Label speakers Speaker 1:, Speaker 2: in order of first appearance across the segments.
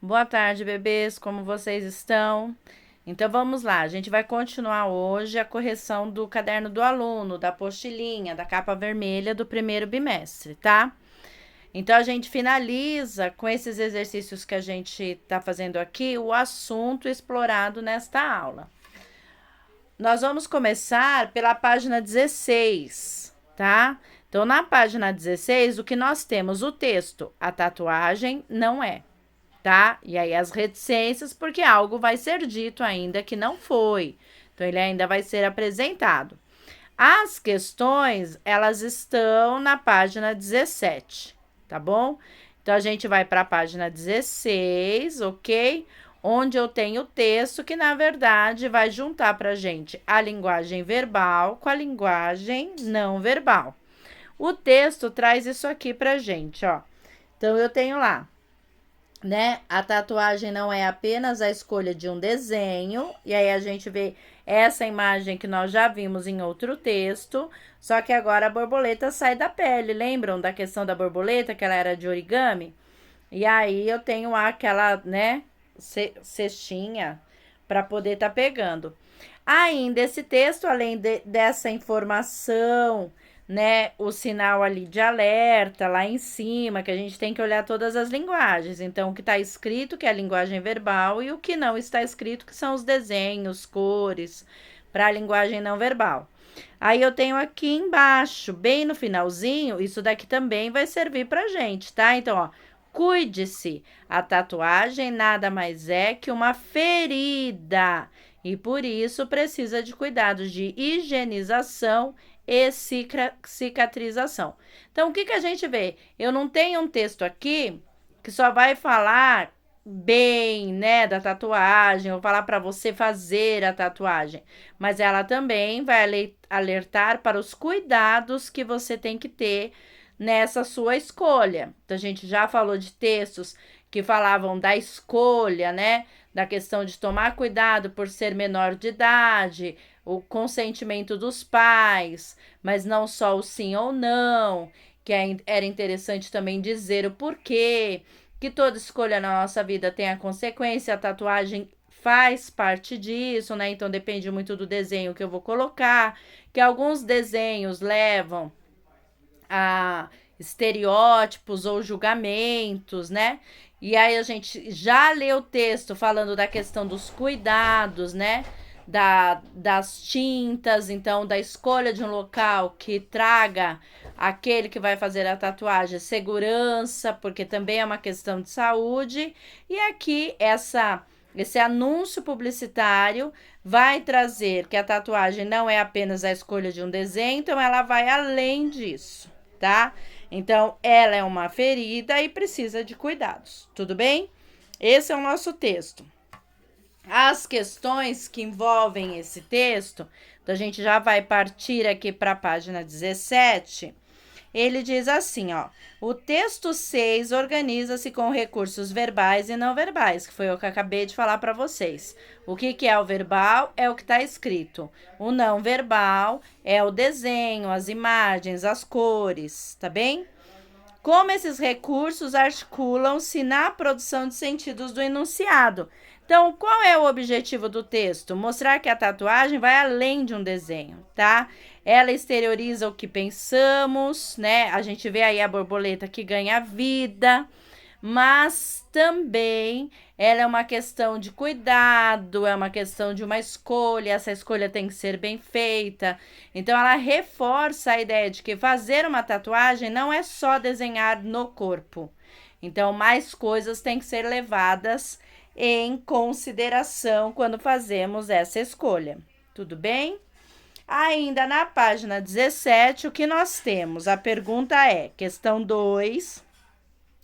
Speaker 1: Boa tarde, bebês, como vocês estão? Então vamos lá, a gente vai continuar hoje a correção do caderno do aluno, da apostilinha, da capa vermelha do primeiro bimestre, tá? Então a gente finaliza com esses exercícios que a gente está fazendo aqui, o assunto explorado nesta aula. Nós vamos começar pela página 16, tá? Então, na página 16, o que nós temos? O texto, a tatuagem não é, tá? E aí as reticências, porque algo vai ser dito ainda que não foi. Então, ele ainda vai ser apresentado. As questões, elas estão na página 17, tá bom? Então, a gente vai para a página 16, ok? Onde eu tenho o texto que, na verdade, vai juntar para a gente a linguagem verbal com a linguagem não verbal. O texto traz isso aqui para a gente, ó. Então, eu tenho lá, né? A tatuagem não é apenas a escolha de um desenho, e aí a gente vê essa imagem que nós já vimos em outro texto, só que agora a borboleta sai da pele. Lembram da questão da borboleta, que ela era de origami? E aí eu tenho aquela, né, cestinha para poder estar pegando. Ainda esse texto, além dessa informação, né, o sinal ali de alerta lá em cima, que a gente tem que olhar todas as linguagens. Então, o que está escrito, que é a linguagem verbal, e o que não está escrito, que são os desenhos, cores, para a linguagem não verbal. Aí eu tenho aqui embaixo, bem no finalzinho, isso daqui também vai servir pra gente, tá? Então, ó, cuide-se. A tatuagem nada mais é que uma ferida e por isso precisa de cuidados de higienização e cicatrização. Então, o que a gente vê? Eu não tenho um texto aqui que só vai falar bem, né, da tatuagem, ou falar para você fazer a tatuagem, mas ela também vai alertar para os cuidados que você tem que ter nessa sua escolha. Então, a gente já falou de textos que falavam da escolha, né, da questão de tomar cuidado por ser menor de idade, o consentimento dos pais, mas não só o sim ou não, que era interessante também dizer o porquê, que toda escolha na nossa vida tem a consequência, a tatuagem faz parte disso, né? Então depende muito do desenho que eu vou colocar, que alguns desenhos levam a estereótipos ou julgamentos, né? E aí a gente já leu o texto falando da questão dos cuidados, né? Das tintas, então da escolha de um local que traga aquele que vai fazer a tatuagem segurança, porque também é uma questão de saúde. E aqui esse anúncio publicitário vai trazer que a tatuagem não é apenas a escolha de um desenho, então ela vai além disso, tá? Então, ela é uma ferida e precisa de cuidados, tudo bem? Esse é o nosso texto. As questões que envolvem esse texto, então a gente já vai partir aqui para a página 17. Ele diz assim, ó: o texto 6 organiza-se com recursos verbais e não verbais, que foi o que eu acabei de falar para vocês. O que é o verbal? É o que está escrito. O não verbal é o desenho, as imagens, as cores, tá bem? Como esses recursos articulam-se na produção de sentidos do enunciado. Então, qual é o objetivo do texto? Mostrar que a tatuagem vai além de um desenho, tá? Ela exterioriza o que pensamos, né? A gente vê aí a borboleta que ganha vida, mas também ela é uma questão de cuidado, é uma questão de uma escolha, essa escolha tem que ser bem feita. Então, ela reforça a ideia de que fazer uma tatuagem não é só desenhar no corpo. Então, mais coisas têm que ser levadas em consideração quando fazemos essa escolha. Tudo bem? Ainda na página 17, o que nós temos? A pergunta é, questão 2,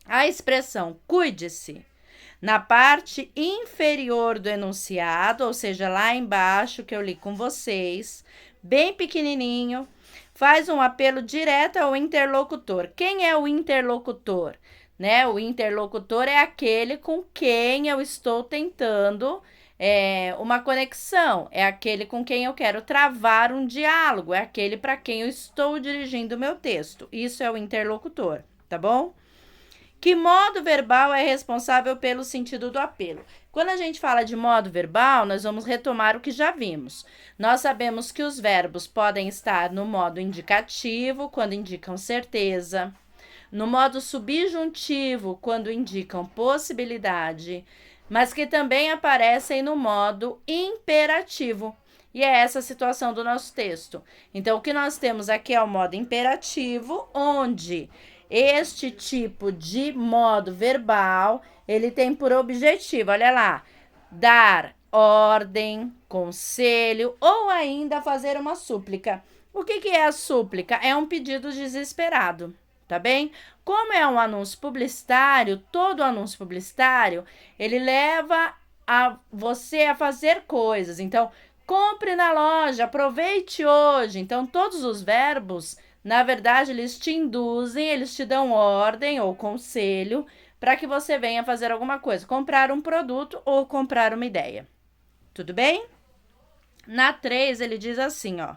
Speaker 1: a expressão cuide-se. Na parte inferior do enunciado, ou seja, lá embaixo que eu li com vocês, bem pequenininho, faz um apelo direto ao interlocutor. Quem é o interlocutor? Né? O interlocutor é aquele com quem eu estou tentando uma conexão, é aquele com quem eu quero travar um diálogo, é aquele para quem eu estou dirigindo o meu texto. Isso é o interlocutor, tá bom? Que modo verbal é responsável pelo sentido do apelo? Quando a gente fala de modo verbal, nós vamos retomar o que já vimos. Nós sabemos que os verbos podem estar no modo indicativo, quando indicam certeza, no modo subjuntivo, quando indicam possibilidade, mas que também aparecem no modo imperativo. E é essa a situação do nosso texto. Então, o que nós temos aqui é o modo imperativo, onde este tipo de modo verbal, ele tem por objetivo, olha lá, dar ordem, conselho ou ainda fazer uma súplica. O que é a súplica? É um pedido desesperado, tá bem? Como é um anúncio publicitário, todo anúncio publicitário, ele leva a você a fazer coisas. Então, compre na loja, aproveite hoje. Então, todos os verbos, na verdade, eles te induzem, eles te dão ordem ou conselho para que você venha fazer alguma coisa, comprar um produto ou comprar uma ideia. Tudo bem? Na 3, ele diz assim, ó.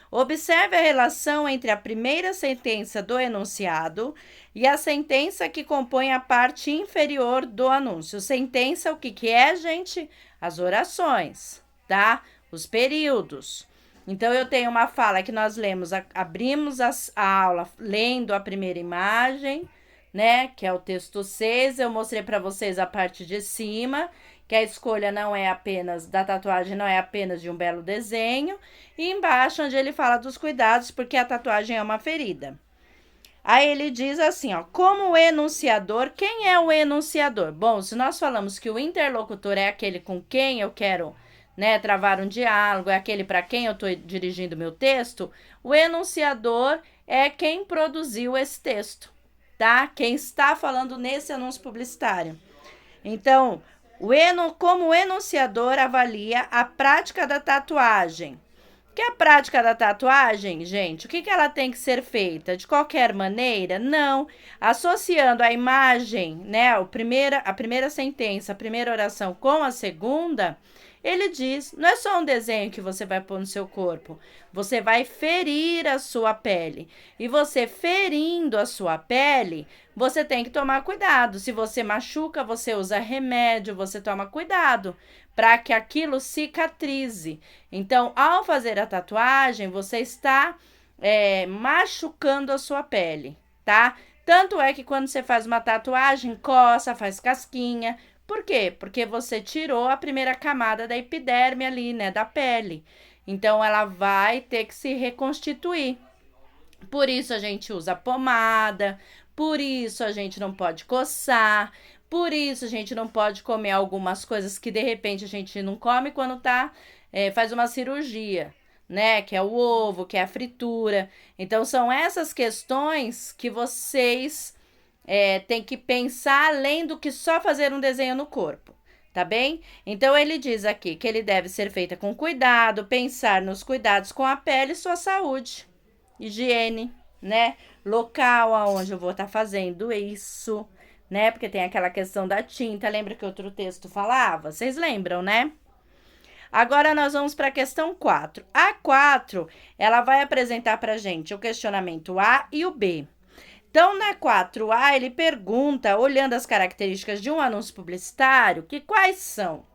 Speaker 1: Observe a relação entre a primeira sentença do enunciado e a sentença que compõe a parte inferior do anúncio. Sentença, o que é, gente? As orações, tá? Os períodos. Então, eu tenho uma fala que nós lemos, abrimos a aula lendo a primeira imagem, né? Que é o texto 6. Eu mostrei para vocês a parte de cima, que a escolha não é apenas da tatuagem, não é apenas de um belo desenho. E embaixo, onde ele fala dos cuidados, porque a tatuagem é uma ferida. Aí ele diz assim, ó, como enunciador, quem é o enunciador? Bom, se nós falamos que o interlocutor é aquele com quem eu quero, né, travar um diálogo, é aquele para quem eu estou dirigindo meu texto, o enunciador é quem produziu esse texto, tá? Quem está falando nesse anúncio publicitário. Então, como enunciador avalia a prática da tatuagem. Que a prática da tatuagem, gente, o que ela tem que ser feita? De qualquer maneira? Não. Associando a imagem, né, a primeira sentença, a primeira oração com a segunda, ele diz, não é só um desenho que você vai pôr no seu corpo, você vai ferir a sua pele. E você ferindo a sua pele, você tem que tomar cuidado. Se você machuca, você usa remédio, você toma cuidado para que aquilo cicatrize. Então, ao fazer a tatuagem, você está machucando a sua pele, tá? Tanto é que quando você faz uma tatuagem, coça, faz casquinha. Por quê? Porque você tirou a primeira camada da epiderme ali, né, da pele. Então, ela vai ter que se reconstituir. Por isso, a gente usa pomada, por isso, a gente não pode coçar, por isso, a gente não pode comer algumas coisas que, de repente, a gente não come quando faz uma cirurgia, né? Que é o ovo, que é a fritura. Então, são essas questões que vocês têm que pensar além do que só fazer um desenho no corpo, tá bem? Então, ele diz aqui que ele deve ser feita com cuidado, pensar nos cuidados com a pele e sua saúde, higiene, né? Local aonde eu vou estar fazendo isso, né? Porque tem aquela questão da tinta. Lembra que outro texto falava? Vocês lembram, né? Agora nós vamos para a questão 4. A 4, ela vai apresentar para a gente o questionamento A e o B. Então, na 4A, ele pergunta, olhando as características de um anúncio publicitário, que quais são?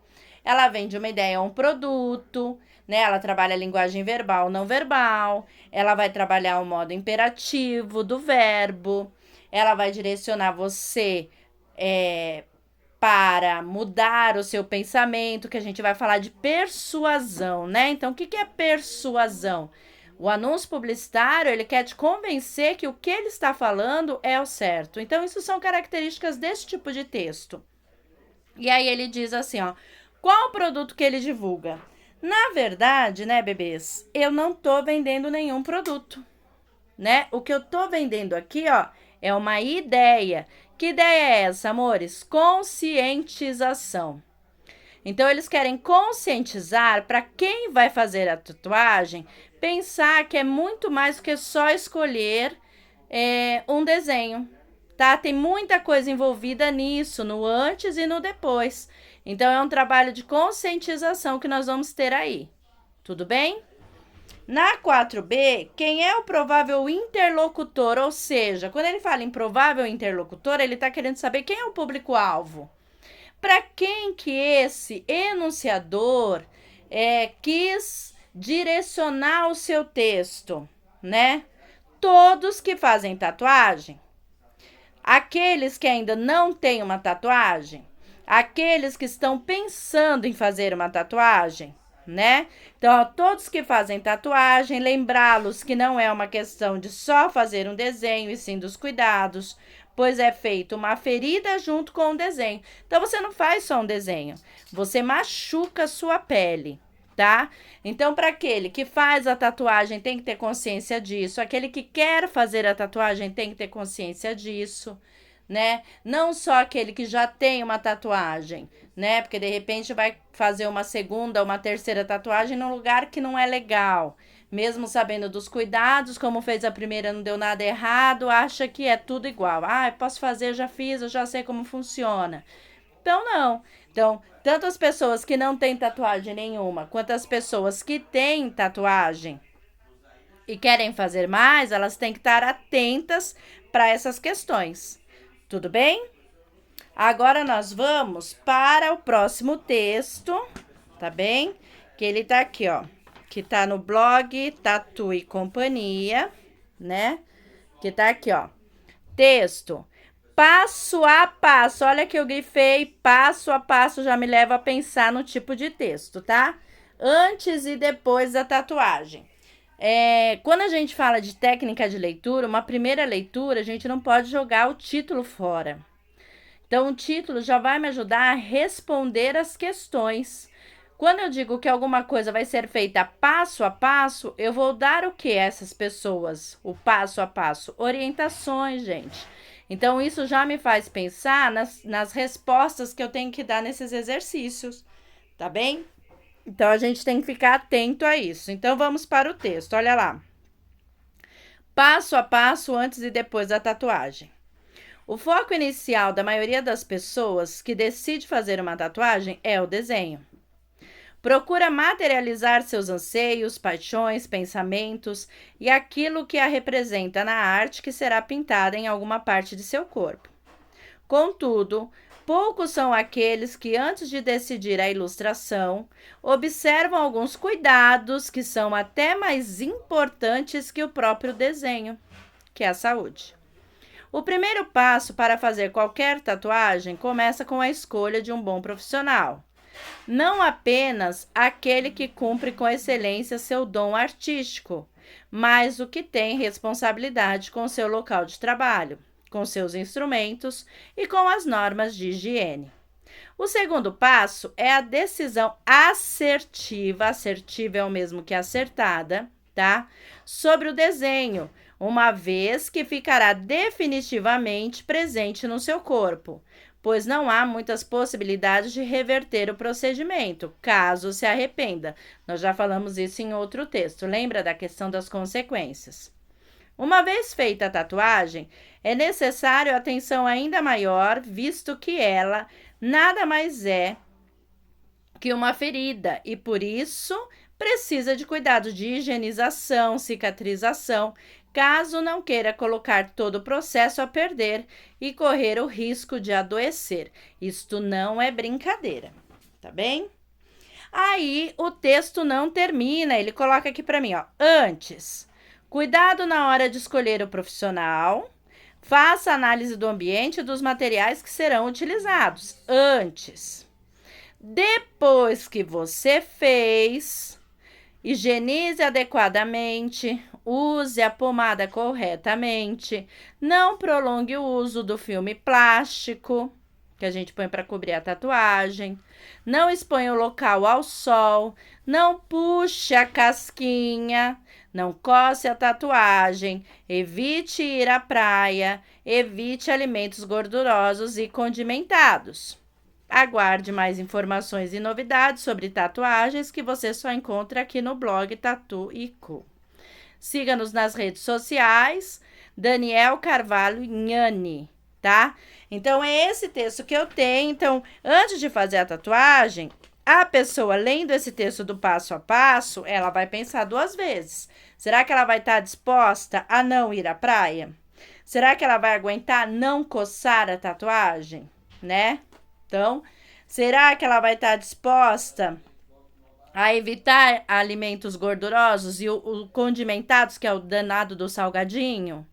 Speaker 1: Ela vende uma ideia ou um produto, né? Ela trabalha a linguagem verbal, não verbal. Ela vai trabalhar o modo imperativo do verbo. Ela vai direcionar você para mudar o seu pensamento, que a gente vai falar de persuasão, né? Então, o que é persuasão? O anúncio publicitário, ele quer te convencer que o que ele está falando é o certo. Então, isso são características desse tipo de texto. E aí, ele diz assim, ó, qual o produto que ele divulga? Na verdade, né, bebês, eu não tô vendendo nenhum produto, né? O que eu tô vendendo aqui, ó, é uma ideia. Que ideia é essa, amores? Conscientização. Então, eles querem conscientizar para quem vai fazer a tatuagem, pensar que é muito mais do que só escolher um desenho, tá? Tem muita coisa envolvida nisso, no antes e no depois. Então, é um trabalho de conscientização que nós vamos ter aí. Tudo bem? Na 4B, quem é o provável interlocutor? Ou seja, quando ele fala em provável interlocutor, ele está querendo saber quem é o público-alvo. Para quem que esse enunciador quis direcionar o seu texto, né? Todos que fazem tatuagem, aqueles que ainda não têm uma tatuagem, aqueles que estão pensando em fazer uma tatuagem, né? Então, todos que fazem tatuagem, lembrá-los que não é uma questão de só fazer um desenho, e sim dos cuidados, pois é feita uma ferida junto com o desenho. Então, você não faz só um desenho, você machuca a sua pele, tá? Então, para aquele que faz a tatuagem, tem que ter consciência disso. Aquele que quer fazer a tatuagem tem que ter consciência disso, né? Não só aquele que já tem uma tatuagem, né? Porque de repente vai fazer uma segunda, uma terceira tatuagem num lugar que não é legal. Mesmo sabendo dos cuidados, como fez a primeira, não deu nada errado, acha que é tudo igual. Ah, posso fazer, já fiz, eu já sei como funciona. Então, não. Então, tanto as pessoas que não têm tatuagem nenhuma, quanto as pessoas que têm tatuagem e querem fazer mais, elas têm que estar atentas para essas questões. Tudo bem? Agora nós vamos para o próximo texto, tá bem? Que ele tá aqui, ó. Que tá no blog Tatu e Companhia, né? Que tá aqui, ó. Texto. Passo a passo. Olha que eu grifei. Passo a passo já me leva a pensar no tipo de texto, tá? Antes e depois da tatuagem. Quando a gente fala de técnica de leitura, uma primeira leitura, a gente não pode jogar o título fora. Então, o título já vai me ajudar a responder as questões. Quando eu digo que alguma coisa vai ser feita passo a passo, eu vou dar o que a essas pessoas? O passo a passo. Orientações, gente. Então, isso já me faz pensar nas respostas que eu tenho que dar nesses exercícios, tá bem? Então, a gente tem que ficar atento a isso. Então, vamos para o texto, olha lá. Passo a passo antes e depois da tatuagem. O foco inicial da maioria das pessoas que decide fazer uma tatuagem é o desenho. Procura materializar seus anseios, paixões, pensamentos e aquilo que a representa na arte que será pintada em alguma parte de seu corpo. Contudo, poucos são aqueles que, antes de decidir a ilustração, observam alguns cuidados que são até mais importantes que o próprio desenho, que é a saúde. O primeiro passo para fazer qualquer tatuagem começa com a escolha de um bom profissional. Não apenas aquele que cumpre com excelência seu dom artístico, mas o que tem responsabilidade com seu local de trabalho, com seus instrumentos e com as normas de higiene. O segundo passo é a decisão assertiva, assertiva é o mesmo que acertada, tá? Sobre o desenho, uma vez que ficará definitivamente presente no seu corpo, pois não há muitas possibilidades de reverter o procedimento, caso se arrependa. Nós já falamos isso em outro texto, lembra da questão das consequências. Uma vez feita a tatuagem, é necessário atenção ainda maior, visto que ela nada mais é que uma ferida e, por isso, precisa de cuidado de higienização, cicatrização, caso não queira colocar todo o processo a perder e correr o risco de adoecer. Isto não é brincadeira, tá bem? Aí o texto não termina, ele coloca aqui para mim, ó, antes, cuidado na hora de escolher o profissional, faça análise do ambiente e dos materiais que serão utilizados, antes. Depois que você fez, higienize adequadamente, use a pomada corretamente, não prolongue o uso do filme plástico, que a gente põe para cobrir a tatuagem, não exponha o local ao sol, não puxe a casquinha, não coce a tatuagem, evite ir à praia, evite alimentos gordurosos e condimentados. Aguarde mais informações e novidades sobre tatuagens que você só encontra aqui no blog Tatu e Co. Siga-nos nas redes sociais, Daniel Carvalho Nhani, tá? Então, é esse texto que eu tenho. Então, antes de fazer a tatuagem, A pessoa, lendo esse texto do passo a passo, ela vai pensar 2 vezes. Será que ela vai estar disposta a não ir à praia? Será que ela vai aguentar não coçar a tatuagem, né? Então, será que ela vai estar disposta a evitar alimentos gordurosos e o condimentados, que é o danado do salgadinho,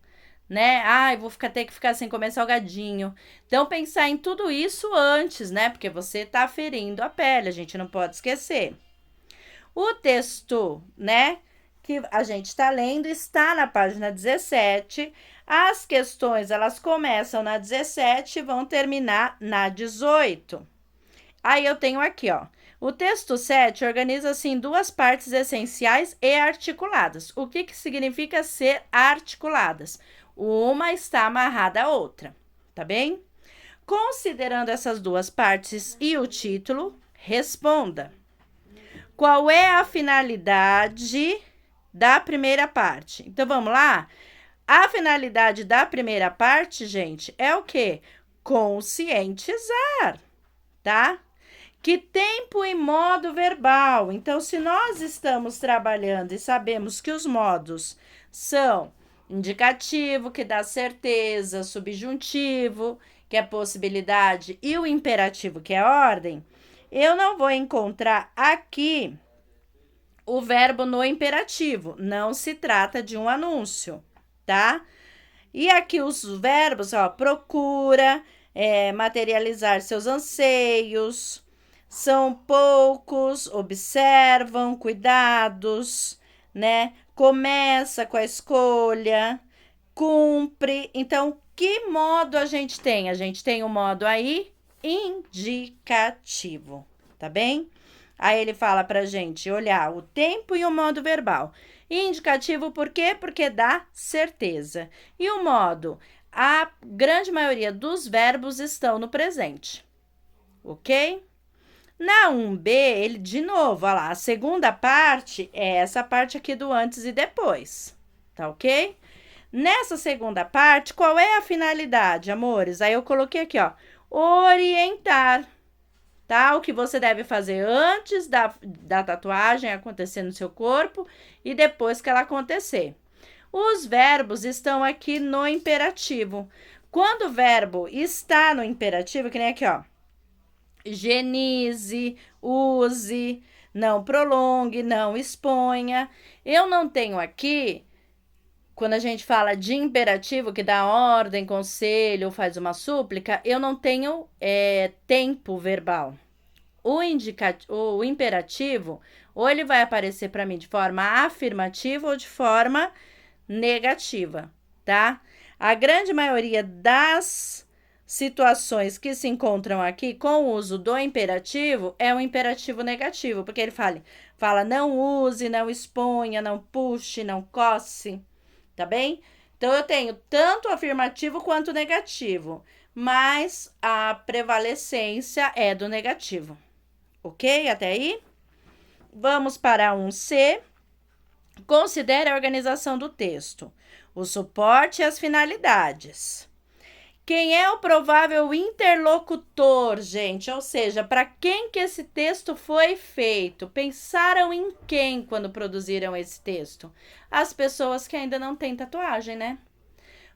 Speaker 1: né? Ai, ter que ficar sem comer salgadinho. Então, pensar em tudo isso antes, né? Porque você tá ferindo a pele, a gente não pode esquecer. O texto, né, que a gente está lendo está na página 17. As questões, elas começam na 17 e vão terminar na 18. Aí eu tenho aqui, ó. O texto 7 organiza-se em 2 partes essenciais e articuladas. O que significa ser articuladas? Uma está amarrada à outra, tá bem? Considerando essas 2 partes e o título, responda. Qual é a finalidade da primeira parte? Então, vamos lá? A finalidade da primeira parte, gente, é o quê? Conscientizar, tá? Que tempo e modo verbal. Então, se nós estamos trabalhando e sabemos que os modos são indicativo, que dá certeza, subjuntivo, que é possibilidade, e o imperativo, que é ordem, eu não vou encontrar aqui o verbo no imperativo. Não se trata de um anúncio, tá? E aqui os verbos, ó, procura, materializar seus anseios, são poucos, observam, cuidados, né? Começa com a escolha, cumpre. Então, que modo a gente tem? A gente tem o modo aí indicativo, tá bem? Aí ele fala pra gente olhar o tempo e o modo verbal. Indicativo por quê? Porque dá certeza. E o modo? A grande maioria dos verbos estão no presente, ok? Na 1B, ele, de novo, olha lá, a segunda parte é essa parte aqui do antes e depois, tá ok? Nessa segunda parte, qual é a finalidade, amores? Aí eu coloquei aqui, ó, orientar, tá? O que você deve fazer antes da tatuagem acontecer no seu corpo e depois que ela acontecer. Os verbos estão aqui no imperativo. Quando o verbo está no imperativo, que nem aqui, ó, higienize, use, não prolongue, não exponha. Eu não tenho aqui, quando a gente fala de imperativo, que dá ordem, conselho, faz uma súplica, eu não tenho tempo verbal. O imperativo, ou ele vai aparecer para mim de forma afirmativa ou de forma negativa, tá? A grande maioria das situações que se encontram aqui com o uso do imperativo é um imperativo negativo, porque ele fala não use, não exponha, não puxe, não coce, tá bem? Então, eu tenho tanto afirmativo quanto negativo, mas a prevalecência é do negativo, ok? Até aí? Vamos para 1C. Considere a organização do texto, o suporte e as finalidades. Quem é o provável interlocutor, gente? Ou seja, para quem que esse texto foi feito? Pensaram em quem quando produziram esse texto? As pessoas que ainda não têm tatuagem, né?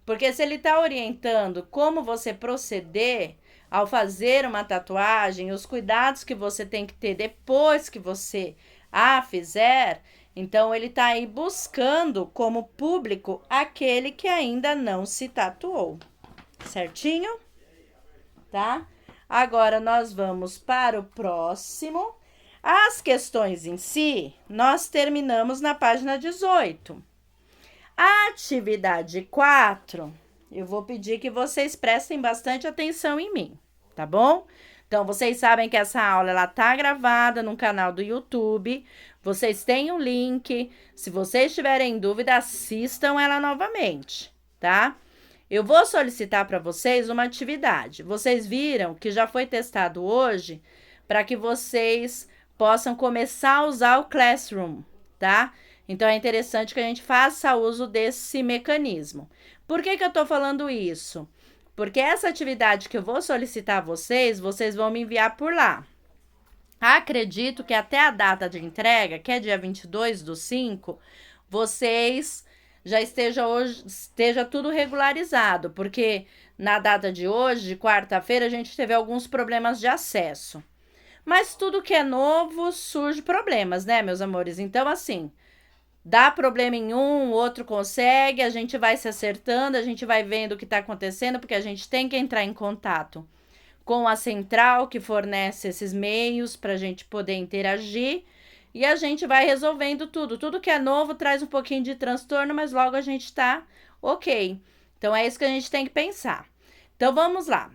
Speaker 1: Porque se ele está orientando como você proceder ao fazer uma tatuagem, os cuidados que você tem que ter depois que você a fizer, então ele está aí buscando como público aquele que ainda não se tatuou. Certinho? Tá? Agora, nós vamos para o próximo. As questões em si, nós terminamos na página 18. A atividade 4, eu vou pedir que vocês prestem bastante atenção em mim, tá bom? Então, vocês sabem que essa aula, ela tá gravada no canal do YouTube. Vocês têm um link. Se vocês tiverem dúvida, assistam ela novamente, tá? Eu vou solicitar para vocês uma atividade. Vocês viram que já foi testado hoje para que vocês possam começar a usar o Classroom, tá? Então, é interessante que a gente faça uso desse mecanismo. Por que eu tô falando isso? Porque essa atividade que eu vou solicitar a vocês, vocês vão me enviar por lá. Acredito que até a data de entrega, que é dia 22/5, vocês já esteja tudo regularizado, porque na data de hoje, de quarta-feira, a gente teve alguns problemas de acesso. Mas tudo que é novo surge problemas, né, meus amores? Então, assim, dá problema em um, o outro consegue, a gente vai se acertando, a gente vai vendo o que está acontecendo, porque a gente tem que entrar em contato com a central que fornece esses meios para a gente poder interagir e a gente vai resolvendo tudo. Tudo que é novo traz um pouquinho de transtorno, mas logo a gente está ok. Então é isso que a gente tem que pensar. Então vamos lá.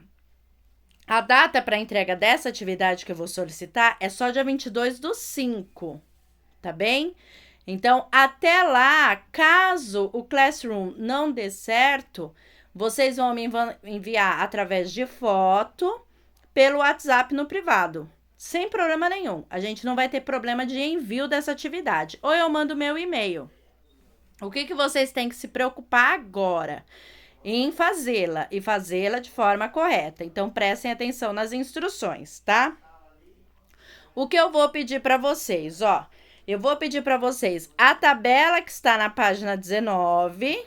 Speaker 1: A data para entrega dessa atividade que eu vou solicitar é só dia 22/5, tá bem? Então, até lá, caso o Classroom não dê certo, vocês vão me enviar através de foto pelo WhatsApp no privado, sem problema nenhum. A gente não vai ter problema de envio dessa atividade. Ou eu mando meu e-mail. O que vocês têm que se preocupar agora? Em fazê-la e fazê-la de forma correta. Então, prestem atenção nas instruções, tá? O que eu vou pedir para vocês, ó. Eu vou pedir para vocês a tabela que está na página 19,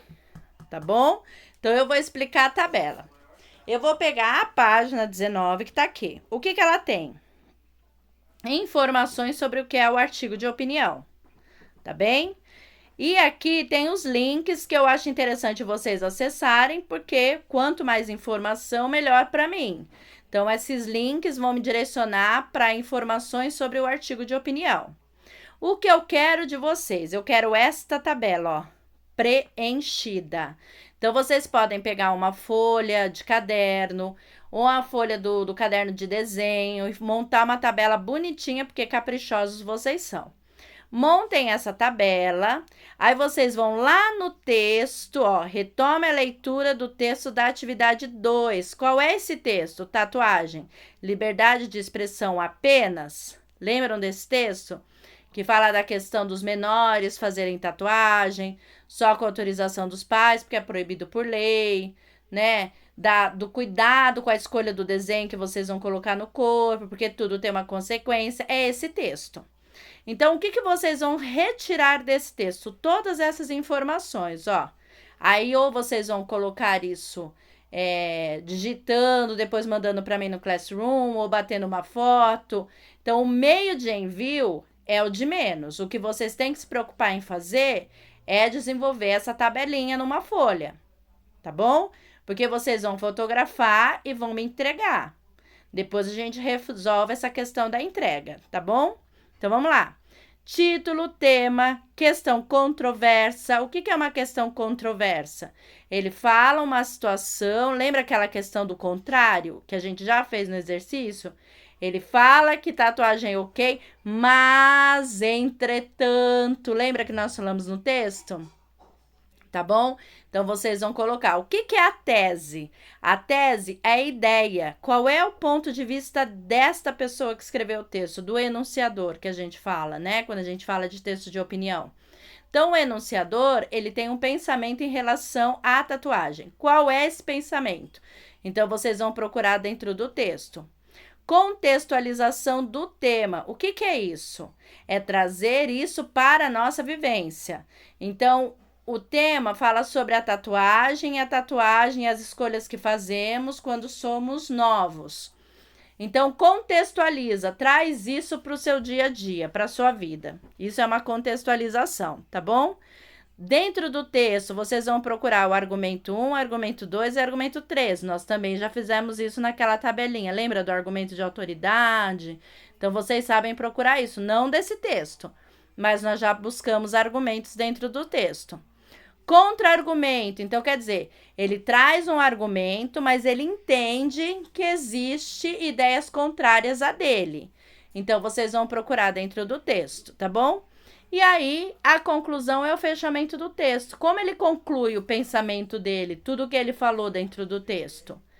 Speaker 1: tá bom? Então, eu vou explicar a tabela. Eu vou pegar a página 19 que tá aqui. O que ela tem? Informações sobre o que é o artigo de opinião, tá bem? E aqui tem os links que eu acho interessante vocês acessarem, porque quanto mais informação, melhor para mim. Então, esses links vão me direcionar para informações sobre o artigo de opinião. O que eu quero de vocês? Eu quero esta tabela, ó, preenchida. Então, vocês podem pegar uma folha de caderno ou a folha do caderno de desenho e montar uma tabela bonitinha, porque caprichosos vocês são. Montem essa tabela, aí vocês vão lá no texto, ó, retome a leitura do texto da atividade 2. Qual é esse texto? Tatuagem. Liberdade de expressão apenas? Lembram desse texto? Que fala da questão dos menores fazerem tatuagem, só com autorização dos pais, porque é proibido por lei, né? Do cuidado com a escolha do desenho que vocês vão colocar no corpo, porque tudo tem uma consequência. É esse texto. Então, o que vocês vão retirar desse texto? Todas essas informações, ó. Aí, ou vocês vão colocar isso digitando, depois mandando para mim no Classroom, ou batendo uma foto. Então, o meio de envio é o de menos. O que vocês têm que se preocupar em fazer é desenvolver essa tabelinha numa folha, tá bom? Porque vocês vão fotografar e vão me entregar. Depois a gente resolve essa questão da entrega, tá bom? Então, vamos lá. Título, tema, questão controversa. O que é uma questão controversa? Ele fala uma situação, lembra aquela questão do contrário, que a gente já fez no exercício? Ele fala que tatuagem é ok, mas, entretanto, lembra que nós falamos no texto? Tá bom? Então, vocês vão colocar. O que é a tese? A tese é a ideia. Qual é o ponto de vista desta pessoa que escreveu o texto? Do enunciador, que a gente fala, né? Quando a gente fala de texto de opinião. Então, o enunciador, ele tem um pensamento em relação à tatuagem. Qual é esse pensamento? Então, vocês vão procurar dentro do texto. Contextualização do tema. O que é isso? É trazer isso para a nossa vivência. Então, o tema fala sobre a tatuagem e as escolhas que fazemos quando somos novos. Então, contextualiza, traz isso para o seu dia a dia, para a sua vida. Isso é uma contextualização, tá bom? Dentro do texto, vocês vão procurar o argumento 1, argumento 2 e argumento 3. Nós também já fizemos isso naquela tabelinha. Lembra do argumento de autoridade? Então, vocês sabem procurar isso, não desse texto, mas nós já buscamos argumentos dentro do texto. Contra-argumento, então quer dizer, ele traz um argumento, mas ele entende que existe ideias contrárias a dele. Então, vocês vão procurar dentro do texto, tá bom? E aí, a conclusão é o fechamento do texto. Como ele conclui o pensamento dele, tudo que ele falou dentro do texto?